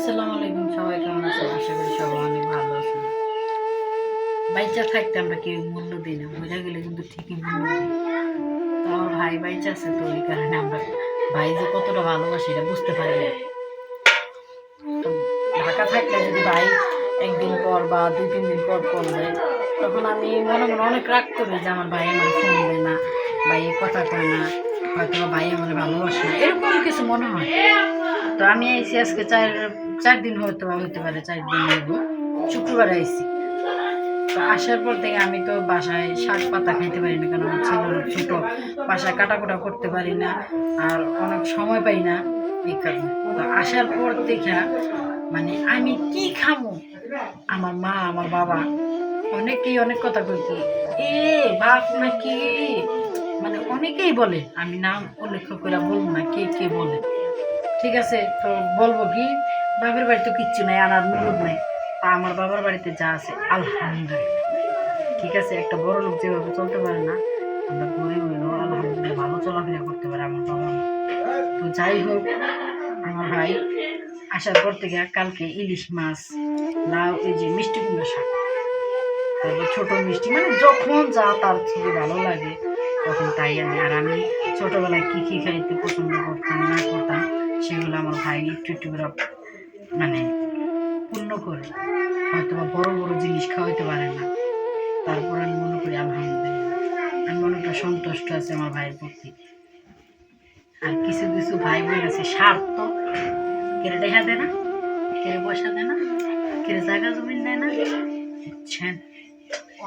আসসালামু আলাইকুম, সবাই কেমন আছেন? আশা করি সবাই অনেক ভালো আছেন। বাইচা থাকতে আমরা কেউ মূল্য দিই না, বোঝা গেলে কিন্তু ঠিকই মূল্য দিই। তো আমার ভাই বাইচা আছে, তো এই কারণে আমরা ভাই যে কতটা ভালোবাসি এটা বুঝতে পারি না। তো ঢাকা থাকলে যদি ভাই একদিন পর বা 2-3 দিন পর কল দেয়, তখন আমি মনে মনে অনেক রাগ করি যে আমার ভাই আমার ফোন দেয় না, ভাইয়ে কথা কয় না, হয়তো ভাই আমার ভালোবাসে না, এরকম কিছু মনে হয়। তো আমি আইসি আজকে 4 দিন হতে পারে, 4 দিন হইব। শুক্রবারে আইসি। তো আসার পর থেকে আমি তো বাসায় শাক পাতা খাইতে পারি না, কারণ আমার ছেলের ছোট, বাসায় কাটাকুটা করতে পারি না, আর অনেক সময় পাই না এই কারণে। তো আসার পর দেখা মানে আমি কি খামো, আমার মা আমার বাবা অনেকেই অনেক কথা কইতো, এ বাপ নাকি, মানে অনেকেই বলে, আমি নাম উল্লেখ করে বলবো না কে কে বলে। ঠিক আছে, তো বলবো কি, বাবার বাড়িতে কিচ্ছু নাই, আনার মুরুদ নাই। তা আমার বাবার বাড়িতে যা আছে আলহামদুলিল্লাহ। ঠিক আছে, একটা বড় লোক যেভাবে চলতে পারে না, আমরা গরিব হইলেও আলহামদুলিল্লাহ ভালো চলাফেরা করতে পারে আমার বাবা মা। তো যাই হোক, আমার ভাই আসার পর থেকে কালকে ইলিশ মাছ, লাউ, এই যে মিষ্টি কুমড়া শাক, তারপর ছোট মিষ্টি, মানে যখন যা তার থেকে ভালো লাগে তখন তাই আমি। আর আমি ছোটবেলায় কী কী খাইতে পছন্দ করতাম না করতাম, সেগুলো আমার ভাই একটু একটু করে মানে পূর্ণ করে। হয়তো বা বড় বড় জিনিস খাওয়াইতে পারে না, তারপর আমি মনে করি আলহামদুলিল্লাহ, আমি অনেকটা সন্তুষ্ট আছে আমার ভাইয়ের প্রতি। আর কিছু কিছু ভাই বোন আছে স্বার্থ, কেড়ে দেখা দেয় না, কেড়ে পয়সা দেয় না, কেড়ে জায়গা জমিন দেয় না, বুঝছেন?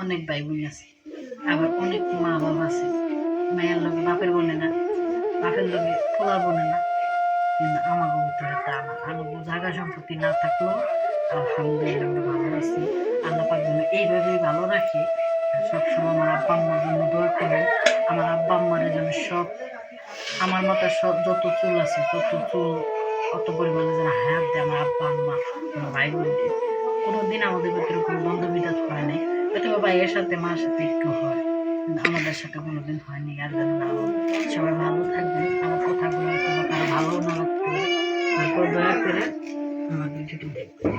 অনেক ভাই বোন আছে, আবার অনেক মা বাবা আছে, মায়ের লোকে বাপের বনে না, বাপের লোকে পোলার বনে না। কিন্তু আমাকে ভিতরে তা না, আমাকে জায়গা সম্পত্তি না থাকলেও আলহামদুলিল্লাহ আমরা ভালো আছি। আল্লাহ পাক যেন এইভাবেই ভালো রাখে। আর সবসময় আমার আব্বা আম্মার জন্য দোয়া করেন, আমার আব্বা আম্মারের জন্য সব, আমার মাথার সব যত চুল আছে তত চুল অত পরিমাণে যেন হায়াত দেয় আমার আব্বা আম্মা, আমার ভাই বোনকে। কোনোদিন আমাদের ভিতরে কোনো দ্বন্দ্ব বিবাদ হয় নাই, হয়তো ভাইয়ের সাথে মার সাথে একটু হয়, কিন্তু আমাদের সাথে কোনোদিন হয়নি। আর যেন না হোক। সবাই ভালো থাকবেন। আমার কথাগুলো হয়তো কারো ভালো না লাগতে পারে, তারপর দয়া করে আমাদের ভিডিও দেখবেন।